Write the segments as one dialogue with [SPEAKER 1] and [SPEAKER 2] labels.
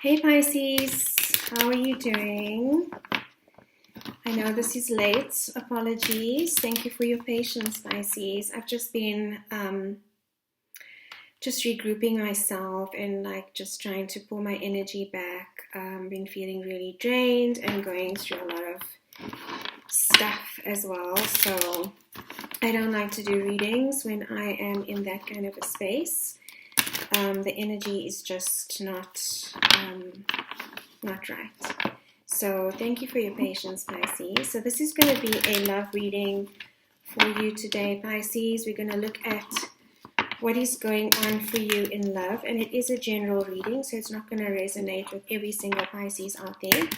[SPEAKER 1] Hey Pisces, how are you doing? I know this is late, apologies. Thank you for your patience, Pisces. I've just been just regrouping myself and just trying to pull my energy back. Been feeling really drained and going through a lot of stuff as well. So I don't like to do readings when I am in that kind of a space. The energy is just not right. So thank you for your patience, Pisces. So this is going to be a love reading for you today, Pisces. We're going to look at what is going on for you in love, and it is a general reading, so it's not going to resonate with every single Pisces out there.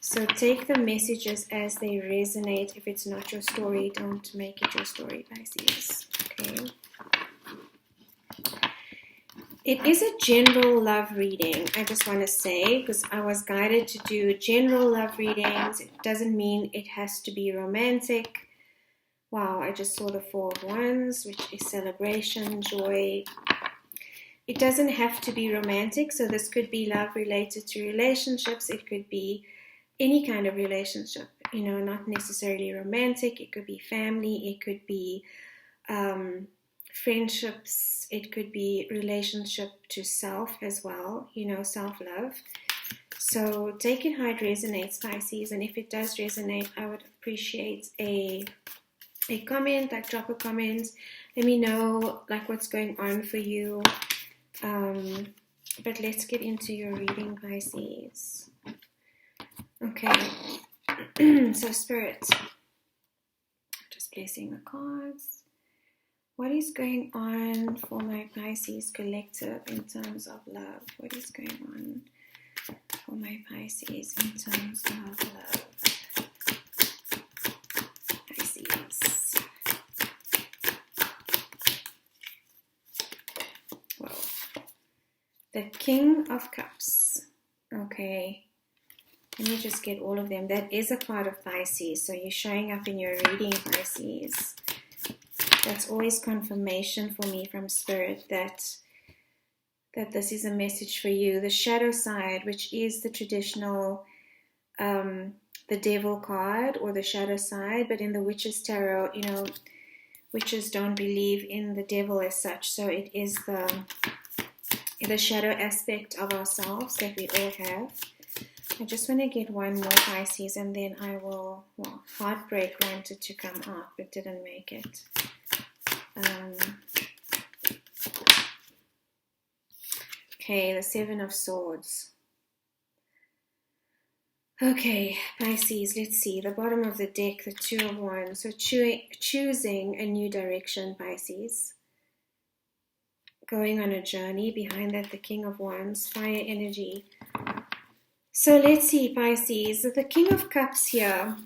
[SPEAKER 1] So take the messages as they resonate. If it's not your story, don't make it your story, Pisces. Okay. It is a general love reading, I just want to say, because I was guided to do general love readings. It doesn't mean it has to be romantic. Wow, I just saw the Four of Wands, which is celebration, joy. It doesn't have to be romantic, so this could be love related to relationships. It could be any kind of relationship, not necessarily romantic. It could be family, it could be friendships, it could be relationship to self as well, self-love. So take it how it resonates, Pisces, and if it does resonate, I would appreciate a comment, drop a comment, let me know what's going on for you. But let's get into your reading, Pisces. Okay. So Spirit, just placing the cards. What is going on for my Pisces collective in terms of love? What is going on for my Pisces in terms of love? Pisces. Well, the King of Cups. Okay. Let me just get all of them. That is a card of Pisces. So you're showing up in your reading, Pisces. That's always confirmation for me from Spirit that this is a message for you. The shadow side, which is the traditional, the devil card or the shadow side, but in the Witches Tarot, witches don't believe in the devil as such. So it is the shadow aspect of ourselves that we all have. I just want to get one more, Pisces, and then I will, Heartbreak wanted to come out, but didn't make it. Okay, the Seven of Swords. Okay, Pisces, let's see. The bottom of the deck, the Two of Wands. So choosing a new direction, Pisces. Going on a journey. Behind that, the King of Wands, fire energy. So let's see, Pisces. The King of Cups here.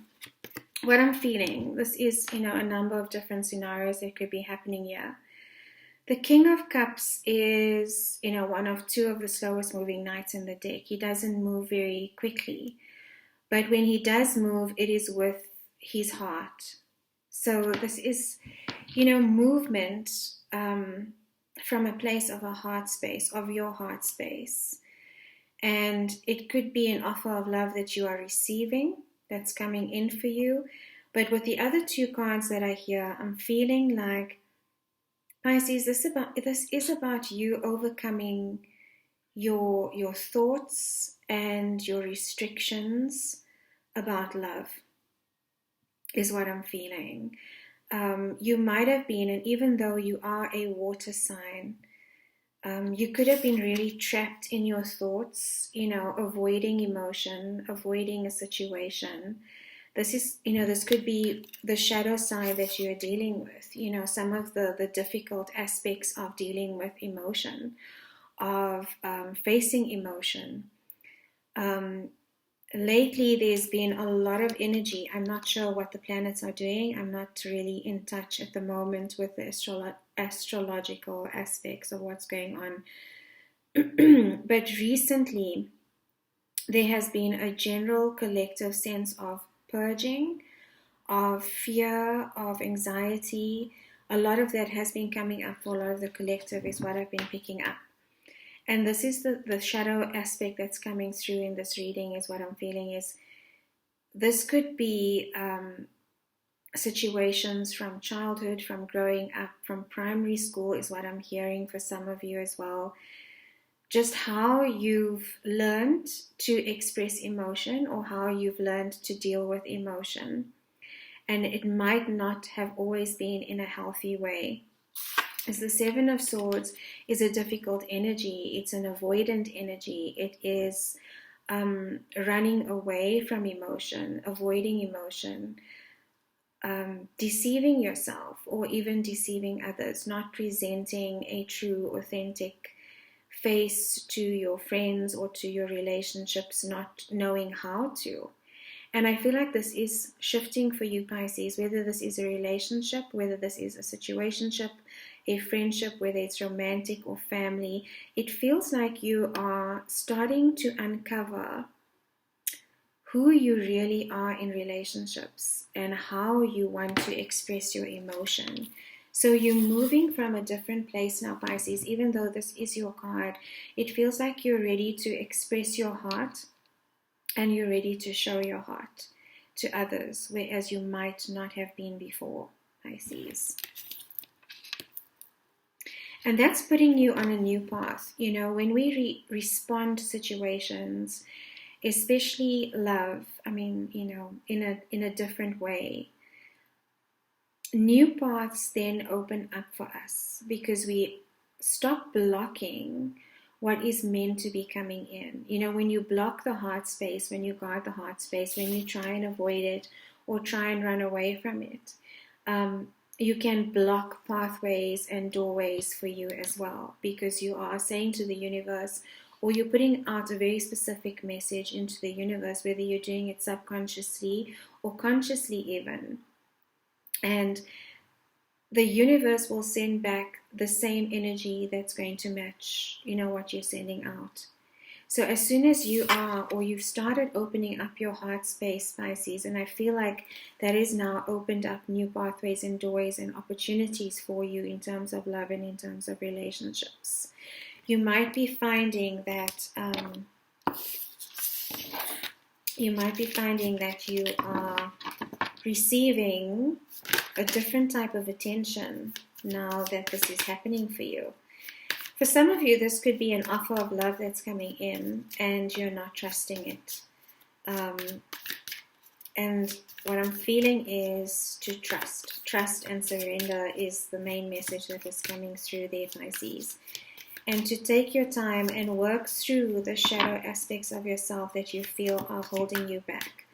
[SPEAKER 1] What I'm feeling, this is, a number of different scenarios that could be happening here. The King of Cups is, one of two of the slowest moving knights in the deck. He doesn't move very quickly. But when he does move, it is with his heart. So this is, movement from a place of a heart space, of your heart space. And it could be an offer of love that you are receiving, that's coming in for you. But with the other two cards that are here, I'm feeling like, Pisces, this is about you overcoming your thoughts and your restrictions about love, is what I'm feeling. You might have been, and even though you are a water sign, you could have been really trapped in your thoughts, avoiding emotion, avoiding a situation. This is, this could be the shadow side that you're dealing with, some of the difficult aspects of dealing with emotion, of facing emotion. Lately, there's been a lot of energy. I'm not sure what the planets are doing. I'm not really in touch at the moment with the astrological aspects of what's going on. But recently, there has been a general collective sense of purging, of fear, of anxiety. A lot of that has been coming up for a lot of the collective is what I've been picking up. And this is the shadow aspect that's coming through in this reading, is what I'm feeling is this could be situations from childhood, from growing up, from primary school is what I'm hearing for some of you as well. Just how you've learned to express emotion, or how you've learned to deal with emotion. And it might not have always been in a healthy way. As the Seven of Swords is a difficult energy, it's an avoidant energy. It is running away from emotion, avoiding emotion, deceiving yourself, or even deceiving others, not presenting a true, authentic face to your friends or to your relationships, not knowing how to. And I feel like this is shifting for you, Pisces, whether this is a relationship, whether this is a situationship, a friendship, whether it's romantic or family. It feels like you are starting to uncover who you really are in relationships and how you want to express your emotion. So you're moving from a different place now, Pisces. Even though this is your card, it feels like you're ready to express your heart, and you're ready to show your heart to others, whereas you might not have been before, Pisces. And that's putting you on a new path. You know, when we respond to situations, especially love, I mean, you know, in a different way, new paths then open up for us, because we stop blocking what is meant to be coming in. You know, when you block the heart space, when you guard the heart space, when you try and avoid it or try and run away from it, you can block pathways and doorways for you as well, because you are saying to the universe, or you're putting out a very specific message into the universe, whether you're doing it subconsciously or consciously even. And the universe will send back the same energy that's going to match, you know, what you're sending out. So as soon as you are, or you've started opening up your heart space, Pisces, and I feel like that is now opened up new pathways and doors and opportunities for you in terms of love and in terms of relationships. You might be finding that you are receiving a different type of attention now that this is happening for you. For some of you, this could be an offer of love that's coming in and you're not trusting it. And what I'm feeling is to trust. Trust and surrender is the main message that is coming through there, Pisces. And to take your time and work through the shadow aspects of yourself that you feel are holding you back.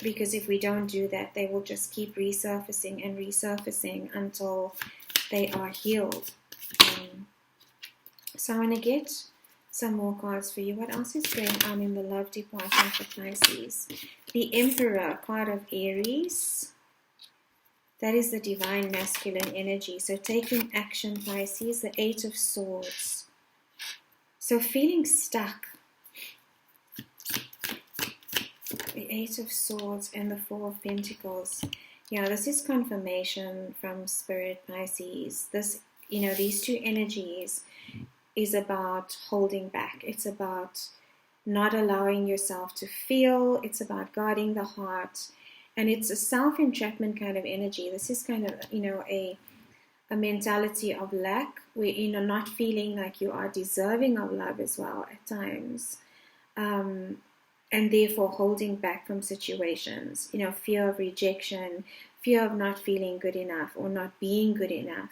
[SPEAKER 1] Because if we don't do that, they will just keep resurfacing and resurfacing until they are healed. So I want to get some more cards for you. What else is going on in the love department for Pisces? The Emperor, card of Aries. That is the divine masculine energy. So taking action, Pisces. The Eight of Swords. So feeling stuck. The Eight of Swords and the Four of Pentacles. Yeah, this is confirmation from Spirit, Pisces. This, you know, these two energies is about holding back. It's about not allowing yourself to feel. It's about guarding the heart. And it's a self-entrapment kind of energy. This is kind of, you know, a mentality of lack, where, you know, not feeling like you are deserving of love as well at times. And therefore holding back from situations, you know, fear of rejection, fear of not feeling good enough or not being good enough.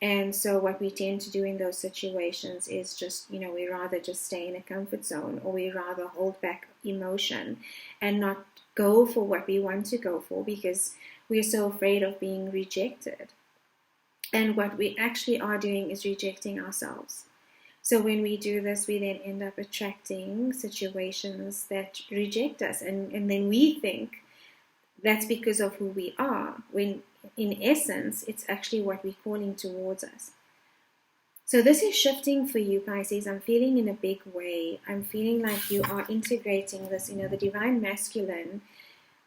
[SPEAKER 1] And so what we tend to do in those situations is just, you know, we rather just stay in a comfort zone, or we rather hold back emotion and not go for what we want to go for because we're so afraid of being rejected. And what we actually are doing is rejecting ourselves. So when we do this, we then end up attracting situations that reject us. And then we think that's because of who we are, when in essence, it's actually what we're calling towards us. So this is shifting for you, Pisces. I'm feeling in a big way. I'm feeling like you are integrating this. You know, the divine masculine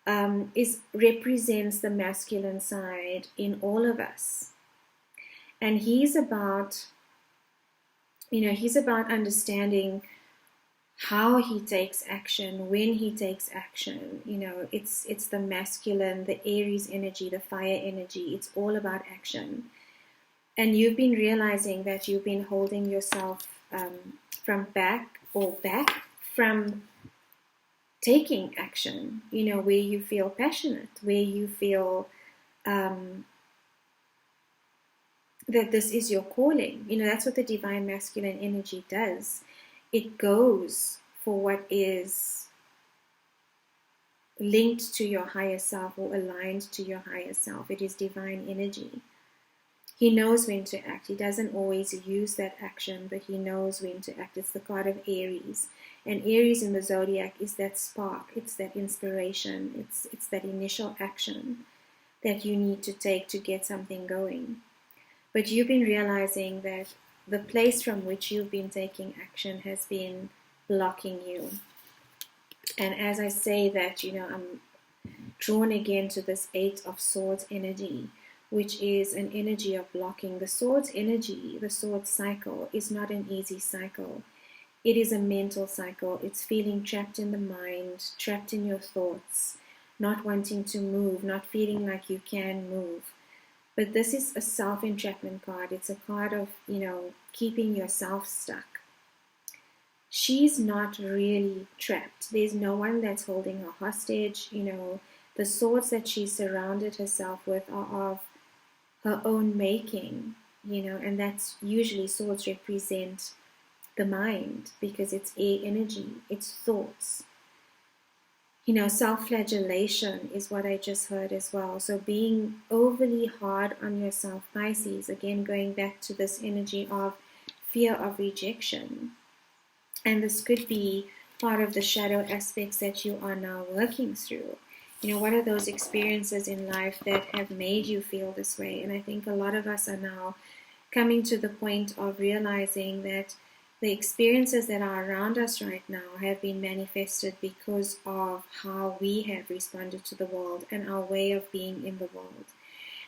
[SPEAKER 1] represents the masculine side in all of us. And he's about he's about understanding how he takes action, when he takes action. It's the masculine, the Aries energy, the fire energy. It's all about action. And you've been realizing that you've been holding yourself back from taking action, where you feel passionate, where you feel that this is your calling. That's what the divine masculine energy does. It goes for what is linked to your higher self or aligned to your higher self. It is divine energy. He knows when to act. He doesn't always use that action, but he knows when to act. It's the card of Aries. And Aries in the zodiac is that spark. It's that inspiration. It's that initial action that you need to take to get something going. But you've been realizing that the place from which you've been taking action has been blocking you. And as I say that, I'm drawn again to this 8 of Swords energy, which is an energy of blocking. The Swords energy, the Swords cycle, is not an easy cycle. It is a mental cycle. It's feeling trapped in the mind, trapped in your thoughts, not wanting to move, not feeling like you can move. But this is a self-entrapment card. It's a card of, keeping yourself stuck. She's not really trapped. There's no one that's holding her hostage. The swords that she surrounded herself with are of her own making, and that's usually swords represent the mind because it's air energy, it's thoughts. Self-flagellation is what I just heard as well. So being overly hard on yourself, Pisces, again going back to this energy of fear of rejection. And this could be part of the shadow aspects that you are now working through. What are those experiences in life that have made you feel this way? And I think a lot of us are now coming to the point of realizing that the experiences that are around us right now have been manifested because of how we have responded to the world and our way of being in the world.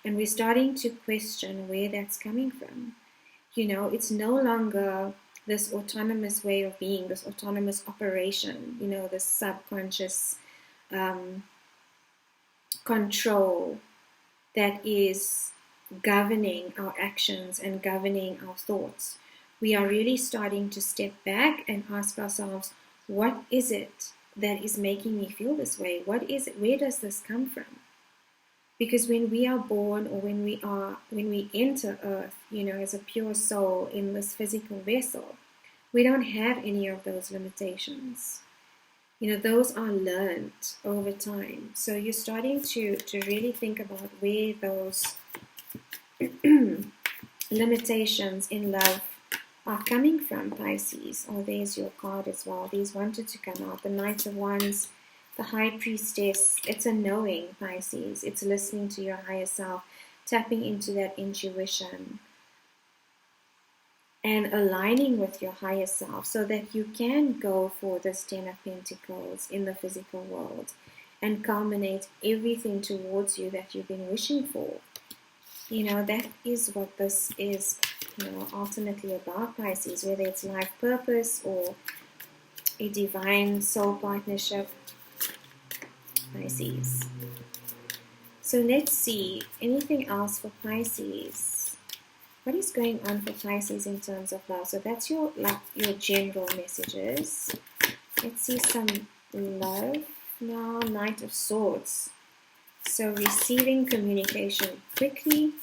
[SPEAKER 1] And we're starting to question where that's coming from. It's no longer this autonomous way of being, this autonomous operation, this subconscious control that is governing our actions and governing our thoughts. We are really starting to step back and ask ourselves, what is it that is making me feel this way? What is it? Where does this come from? Because when we are born, or when we enter Earth, as a pure soul in this physical vessel, we don't have any of those limitations. Those are learned over time. So you're starting to really think about where those limitations in love are coming from, Pisces. Oh, there's your card as well. These wanted to come out. The Knight of Wands, the High Priestess. It's a knowing, Pisces. It's listening to your higher self, tapping into that intuition, and aligning with your higher self so that you can go for this 10 of Pentacles in the physical world and culminate everything towards you that you've been wishing for. That is what this is, ultimately about, Pisces, whether it's life purpose or a divine soul partnership, Pisces. So let's see, anything else for Pisces? What is going on for Pisces in terms of love? So that's your general messages. Let's see some love now. Knight of Swords. So receiving communication quickly.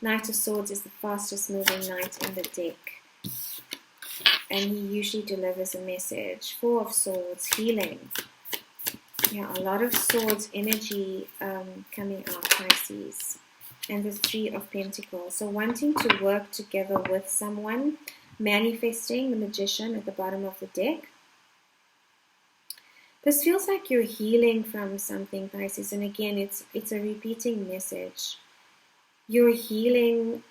[SPEAKER 1] Knight of Swords is the fastest moving knight in the deck. And he usually delivers a message. 4 of Swords, healing. Yeah, a lot of Swords energy coming out, Pisces. And the 3 of Pentacles. So wanting to work together with someone. Manifesting, the Magician at the bottom of the deck. This feels like you're healing from something, Pisces. And again, it's a repeating message. You're healing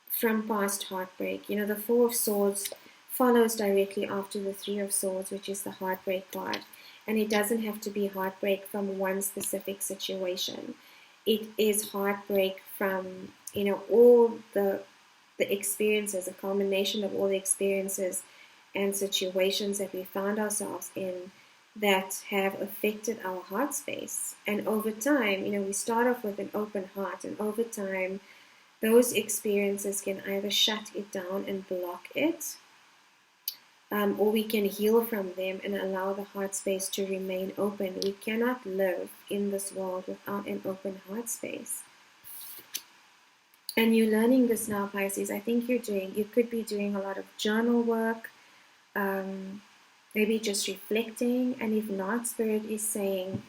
[SPEAKER 1] from past heartbreak. The 4 of Swords follows directly after the 3 of Swords, which is the heartbreak card. And it doesn't have to be heartbreak from one specific situation. It is heartbreak from, all the the experiences, a culmination of all the experiences and situations that we found ourselves in that have affected our heart space. And over time, we start off with an open heart, and over time, those experiences can either shut it down and block it, or we can heal from them and allow the heart space to remain open. We cannot live in this world without an open heart space. And you're learning this now, Pisces. I think you could be doing a lot of journal work, maybe just reflecting. And if not, Spirit is saying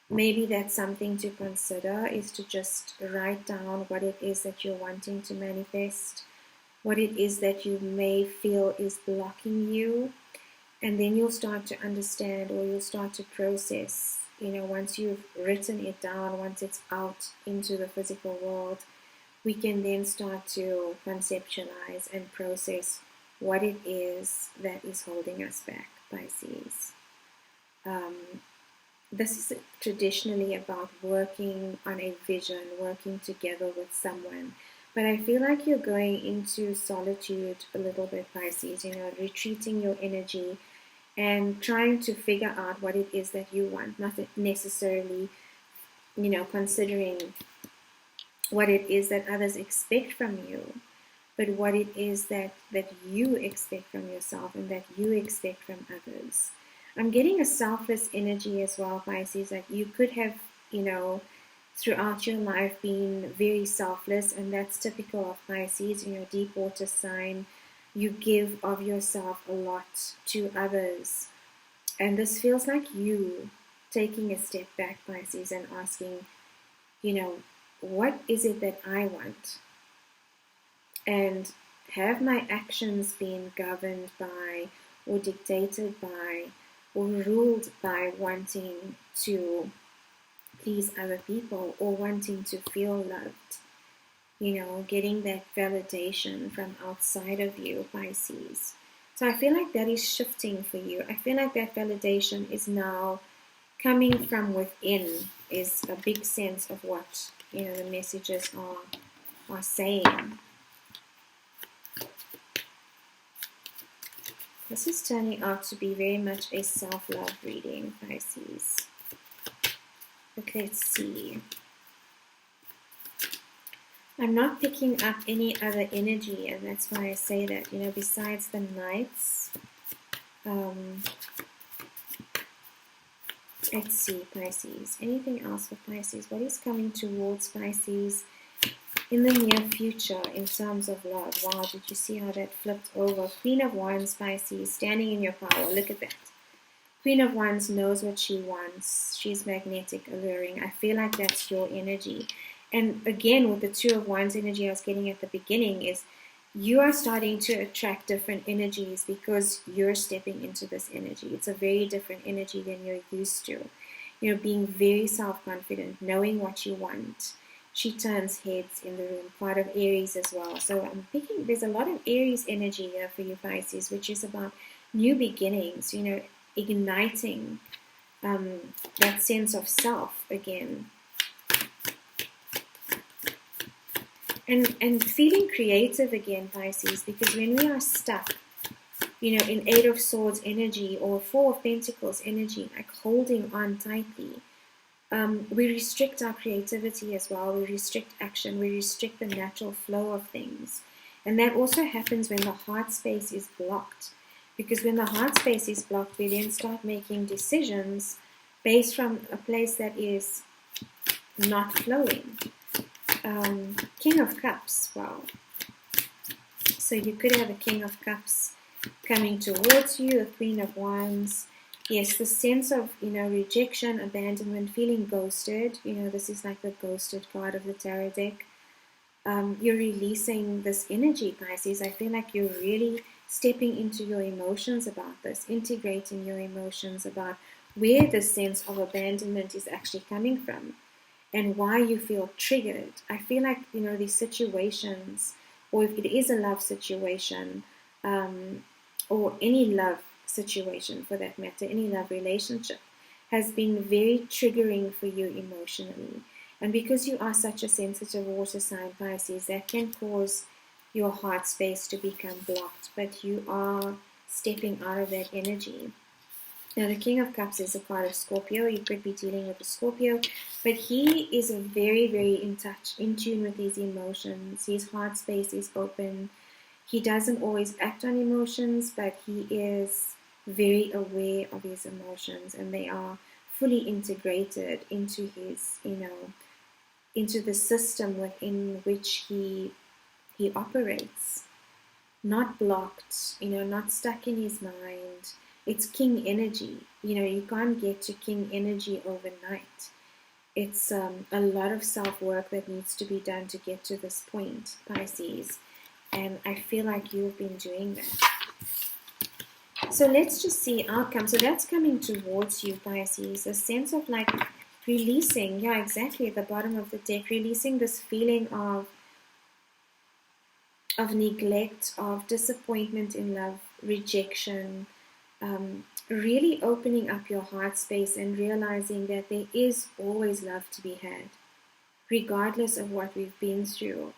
[SPEAKER 1] maybe that's something to consider, is to just write down what it is that you're wanting to manifest, what it is that you may feel is blocking you, and then you'll start to understand, or you'll start to process, once you've written it down, once it's out into the physical world, we can then start to conceptualize and process what it is that is holding us back, Pisces. This is traditionally about working on a vision, working together with someone. But I feel like you're going into solitude a little bit, Pisces, retreating your energy and trying to figure out what it is that you want, not necessarily, considering what it is that others expect from you, but what it is that you expect from yourself and that you expect from others. I'm getting a selfless energy as well, Pisces, that you could have, throughout your life being very selfless, and that's typical of Pisces, deep water sign. You give of yourself a lot to others, and this feels like you taking a step back, Pisces, and asking, what is it that I want? And have my actions been governed by, or dictated by, or ruled by wanting to please other people, or wanting to feel loved, getting that validation from outside of you, Pisces. So I feel like that is shifting for you. I feel like that validation is now coming from within, is a big sense of what, the messages are saying. This is turning out to be very much a self-love reading, Pisces. But let's see. I'm not picking up any other energy, and that's why I say that, besides the Knights. Let's see, Pisces. Anything else for Pisces? What is coming towards Pisces in the near future in terms of love? Wow, did you see how that flipped over? Queen of Wands, Pisces, standing in your power. Look at that. Queen of Wands knows what she wants. She's magnetic, alluring. I feel like that's your energy. And again, with the Two of Wands energy I was getting at the beginning, is you are starting to attract different energies because you're stepping into this energy. It's a very different energy than you're used to. Being very self-confident, knowing what you want. She turns heads in the room, part of Aries as well. So I'm thinking there's a lot of Aries energy here for you, Pisces, which is about new beginnings, igniting that sense of self again. And feeling creative again, Pisces, because when we are stuck, in Eight of Swords energy or Four of Pentacles energy, like holding on tightly, we restrict our creativity as well. We restrict action. We restrict the natural flow of things. And that also happens when the heart space is blocked. Because when the heart space is blocked, we then start making decisions based from a place that is not flowing. King of Cups, wow. So you could have a King of Cups coming towards you, a Queen of Wands. Yes, the sense of, rejection, abandonment, feeling ghosted. This is like the ghosted card of the tarot deck. You're releasing this energy, Pisces. I feel like you're really stepping into your emotions about this, integrating your emotions about where the sense of abandonment is actually coming from and why you feel triggered. I feel like, these situations, or if it is a love situation, or any love situation for that matter, any love relationship, has been very triggering for you emotionally. And because you are such a sensitive water sign, Pisces, that can cause your heart space to become blocked, but you are stepping out of that energy. Now, the King of Cups is a card of Scorpio. You could be dealing with a Scorpio, but he is a very, very in touch, in tune with his emotions. His heart space is open. He doesn't always act on emotions, but he is very aware of his emotions, and they are fully integrated into his, into the system within which he operates. Not blocked, not stuck in his mind. It's king energy. You can't get to king energy overnight. It's a lot of self-work that needs to be done to get to this point, Pisces. And I feel like you've been doing that. So let's just see outcome. So that's coming towards you, Pisces. A sense of like releasing, yeah, exactly, at the bottom of the deck, releasing this feeling of neglect, of disappointment in love, rejection, really opening up your heart space and realizing that there is always love to be had, regardless of what we've been through.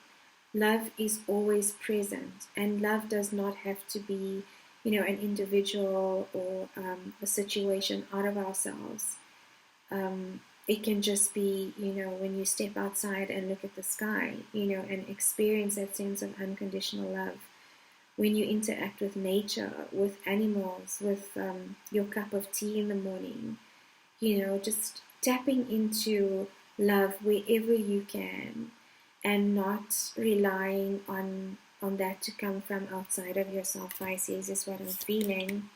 [SPEAKER 1] Love is always present, and love does not have to be, an individual or a situation out of ourselves. It can just be, when you step outside and look at the sky, and experience that sense of unconditional love. When you interact with nature, with animals, with your cup of tea in the morning, just tapping into love wherever you can, and not relying on that to come from outside of yourself, Pisces, is what I'm feeling.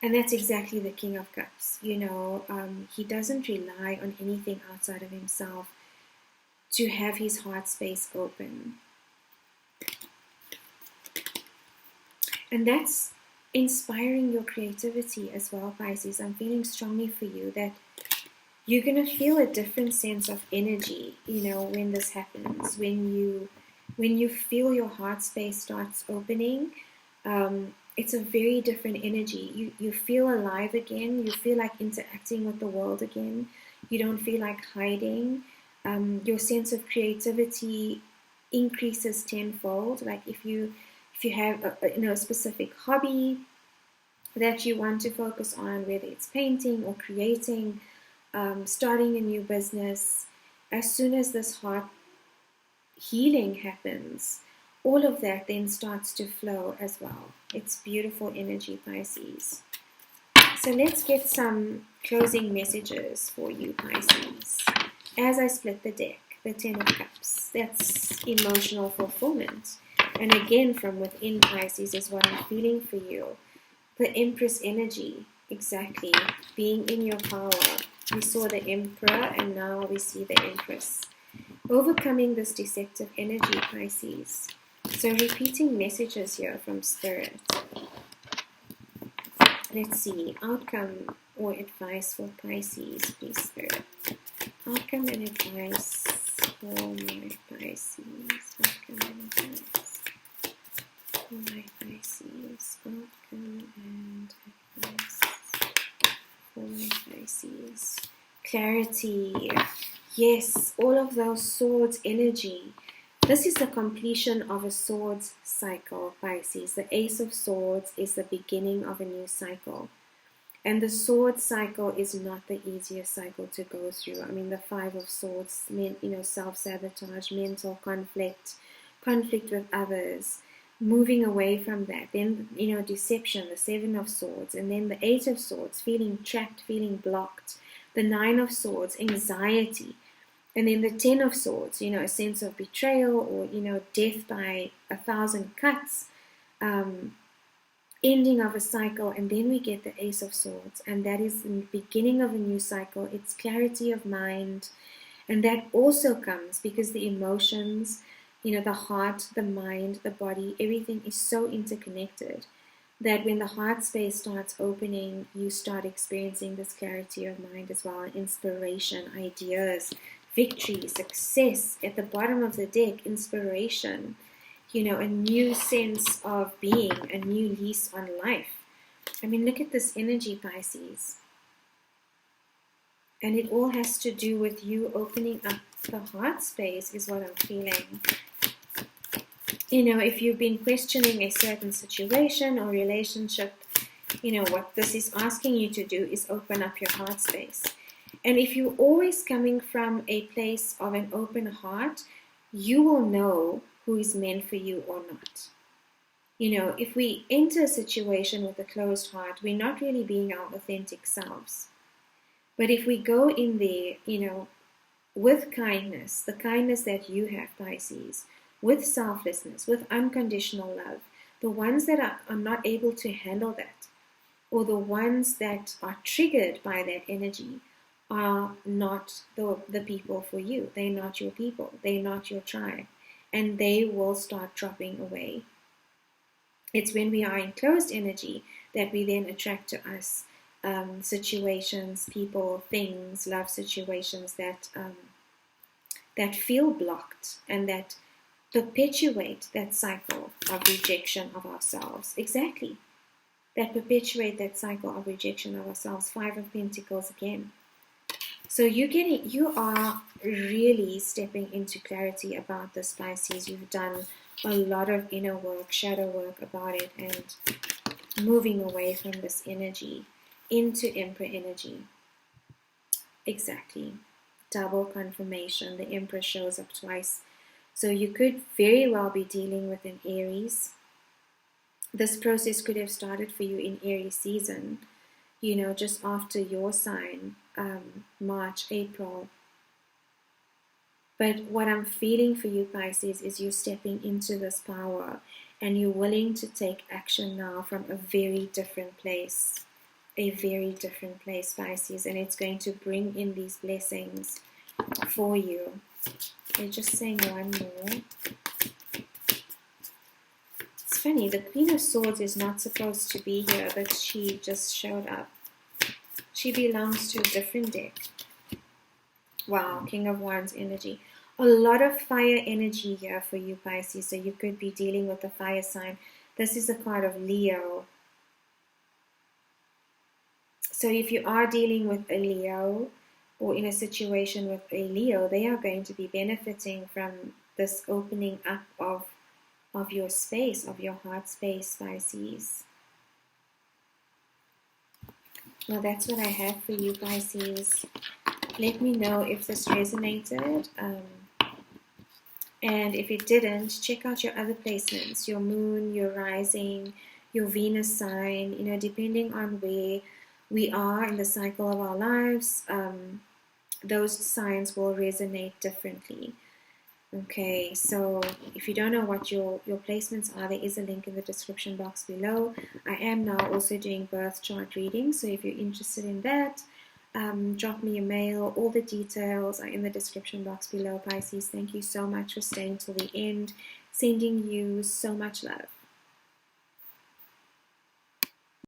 [SPEAKER 1] And that's exactly the King of Cups. He doesn't rely on anything outside of himself to have his heart space open. And that's inspiring your creativity as well, Pisces. I'm feeling strongly for you that you're going to feel a different sense of energy, when this happens. When you feel your heart space starts opening, it's a very different energy. You feel alive again. You feel like interacting with the world again. You don't feel like hiding. Your sense of creativity increases tenfold. Like if you have a specific hobby that you want to focus on, whether it's painting or creating, starting a new business, as soon as this heart healing happens, all of that then starts to flow as well. It's beautiful energy, Pisces. So let's get some closing messages for you, Pisces. As I split the deck, the Ten of Cups, that's emotional fulfillment. And again, from within, Pisces, is what I'm feeling for you. The Empress energy, exactly, being in your power. We saw the Emperor, and now we see the Empress. Overcoming this deceptive energy, Pisces. So repeating messages here from Spirit. Let's see, outcome or advice for Pisces, please, Spirit. Outcome and advice for my Pisces. Outcome and advice for my Pisces. Outcome and advice for my Pisces. Clarity. Yes, all of those swords energy. This is the completion of a swords cycle, Pisces. The Ace of Swords is the beginning of a new cycle. And the sword cycle is not the easiest cycle to go through. I mean, the Five of Swords, self-sabotage, mental conflict with others, moving away from that. Then, deception, the Seven of Swords. And then the Eight of Swords, feeling trapped, feeling blocked. The Nine of Swords, anxiety. And then the Ten of Swords, a sense of betrayal or, death by 1,000 cuts, ending of a cycle. And then we get the Ace of Swords, and that is the beginning of a new cycle. It's clarity of mind, and that also comes because the emotions, the heart, the mind, the body, everything is so interconnected that when the heart space starts opening, you start experiencing this clarity of mind as well, inspiration, ideas, victory, success. At the bottom of the deck, inspiration, a new sense of being, a new lease on life. I mean, look at this energy, Pisces. And it all has to do with you opening up the heart space, is what I'm feeling. if you've been questioning a certain situation or relationship, what this is asking you to do is open up your heart space. And if you're always coming from a place of an open heart, you will know who is meant for you or not. If we enter a situation with a closed heart, we're not really being our authentic selves. But if we go in there, with kindness, the kindness that you have, Pisces, with selflessness, with unconditional love, the ones that are not able to handle that, or the ones that are triggered by that energy, are not the people for you. They're not your people. They're not your tribe. And they will start dropping away. It's when we are in closed energy that we then attract to us situations, people, things, love situations that feel blocked and that perpetuate that cycle of rejection of ourselves. Exactly. That perpetuate that cycle of rejection of ourselves. 5 of Pentacles again. So you are really stepping into clarity about this, Pisces. You've done a lot of inner work, shadow work about it, and moving away from this energy into Emperor energy. Exactly. Double confirmation. The Emperor shows up twice. So you could very well be dealing with an Aries. This process could have started for you in Aries season, just after your sign, March, April. But what I'm feeling for you, Pisces, is you're stepping into this power and you're willing to take action now from a very different place. A very different place, Pisces. And it's going to bring in these blessings for you. They're just saying one more. It's funny, the Queen of Swords is not supposed to be here, but she just showed up. She belongs to a different deck. Wow, King of Wands energy. A lot of fire energy here for you, Pisces. So you could be dealing with a fire sign. This is a card of Leo. So if you are dealing with a Leo or in a situation with a Leo, they are going to be benefiting from this opening up of your space, of your heart space, Pisces. Well, that's what I have for you, Pisces. Let me know if this resonated. And if it didn't, check out your other placements, your moon, your rising, your Venus sign, depending on where we are in the cycle of our lives, those signs will resonate differently. Okay, so if you don't know what your placements are, there is a link in the description box below. I am now also doing birth chart readings, so if you're interested in that, drop me a mail. All the details are in the description box below, Pisces. Thank you so much for staying till the end. Sending you so much love.